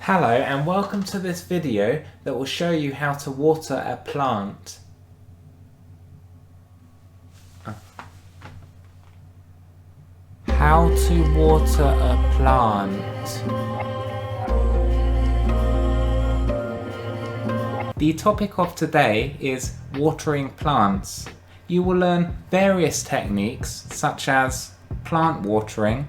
Hello and welcome to this video that will show you how to water a plant. How to water a plant. The topic of today is watering plants. You will learn various techniques such as plant watering.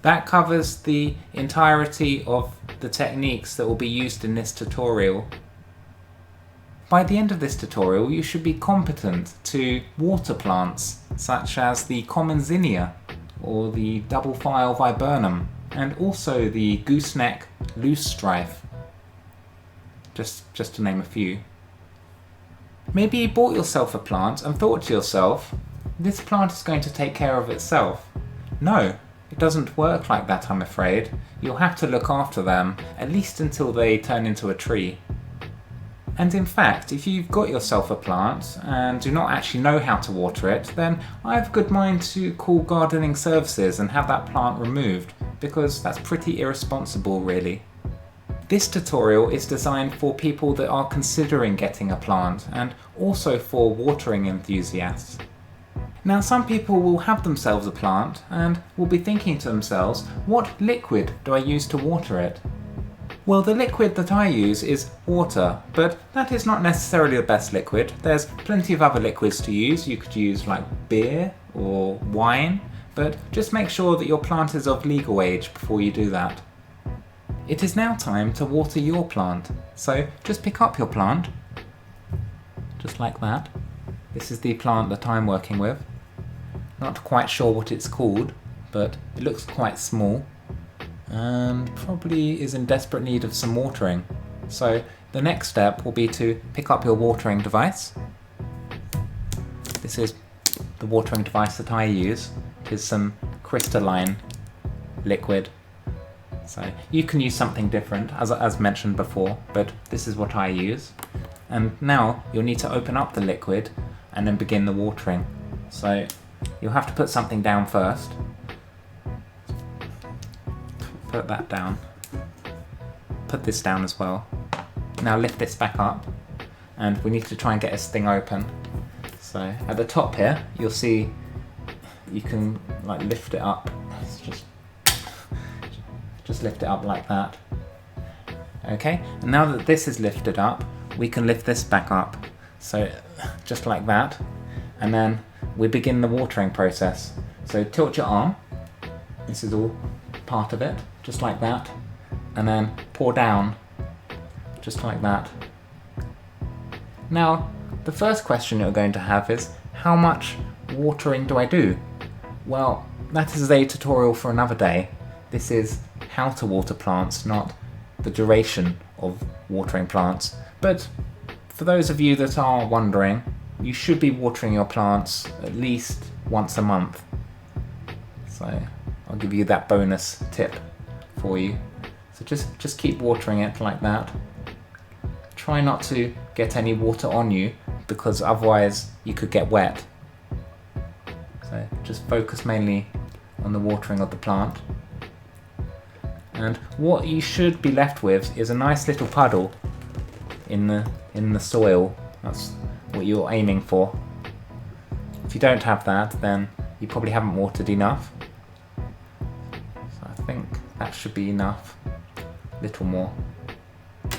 That covers the entirety of the techniques that will be used in this tutorial. By the end of this tutorial, you should be competent to water plants such as the common zinnia or the double file viburnum and also the gooseneck loosestrife, just to name a few. Maybe you bought yourself a plant and thought to yourself, this plant is going to take care of itself. No. It doesn't work like that, I'm afraid. You'll have to look after them, at least until they turn into a tree. And in fact, if you've got yourself a plant and do not actually know how to water it, then I have a good mind to call gardening services and have that plant removed, because that's pretty irresponsible really. This tutorial is designed for people that are considering getting a plant and also for watering enthusiasts. Now some people will have themselves a plant and will be thinking to themselves, what liquid do I use to water it? Well, the liquid that I use is water, but that is not necessarily the best liquid. There's plenty of other liquids to use. You could use like beer or wine, but just make sure that your plant is of legal age before you do that. It is now time to water your plant, so just pick up your plant, just like that. This is the plant that I'm working with. Not quite sure what it's called, but it looks quite small and probably is in desperate need of some watering. So the next step will be to pick up your watering device. This is the watering device that I use. It is some crystalline liquid. So you can use something different, as mentioned before, but this is what I use. And now you'll need to open up the liquid and then begin the watering. So you'll have to put something down first. Put that down. Put this down as well. Now lift this back up and we need to try and get this thing open. So at the top here you'll see you can like lift it up. Just lift it up like that. Okay, and now that this is lifted up, we can lift this back up. So just like that, and then we begin the watering process. So tilt your arm, this is all part of it, just like that, and then pour down, just like that. Now, the first question you're going to have is, how much watering do I do? Well, that is a tutorial for another day. This is how to water plants, not the duration of watering plants. But for those of you that are wondering, you should be watering your plants at least once a month. So I'll give you that bonus tip for you. So just keep watering it like that. Try not to get any water on you because otherwise you could get wet. So just focus mainly on the watering of the plant. And what you should be left with is a nice little puddle in the soil. That's what you're aiming for. If you don't have that, then you probably haven't watered enough. So I think that should be enough. A little more. Okay,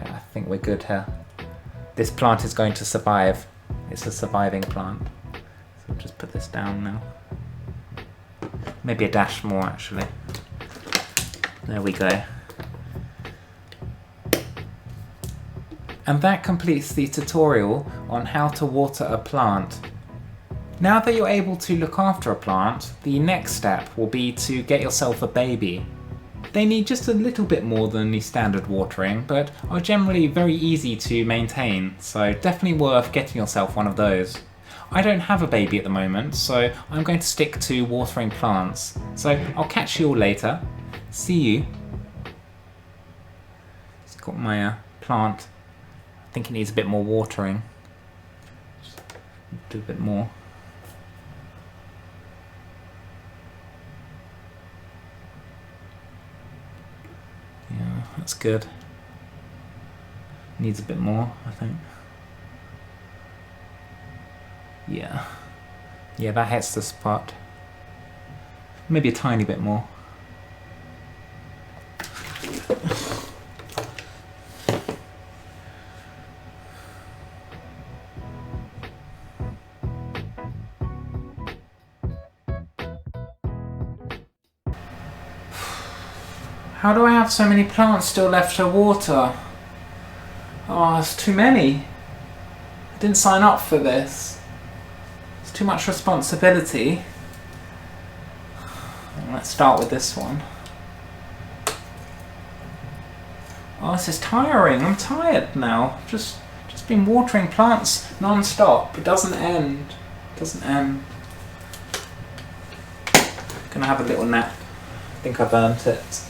I think we're good here. This plant is going to survive. It's a surviving plant. So I'll just put this down now. Maybe a dash more actually. There we go. And that completes the tutorial on how to water a plant. Now that you're able to look after a plant, the next step will be to get yourself a baby. They need just a little bit more than the standard watering, but are generally very easy to maintain, so definitely worth getting yourself one of those. I don't have a baby at the moment, so I'm going to stick to watering plants. So I'll catch you all later. See you. It's got my plant. I think it needs a bit more watering. Just do a bit more. That's good. Needs a bit more, I think. Yeah. Yeah, that hits the spot. Maybe a tiny bit more. How do I have so many plants still left to water? Oh, it's too many. I didn't sign up for this. It's too much responsibility. Let's start with this one. Oh, this is tiring. I'm tired now. Just been watering plants non-stop. It doesn't end. It doesn't end. Gonna have a little nap. I think I've earned it.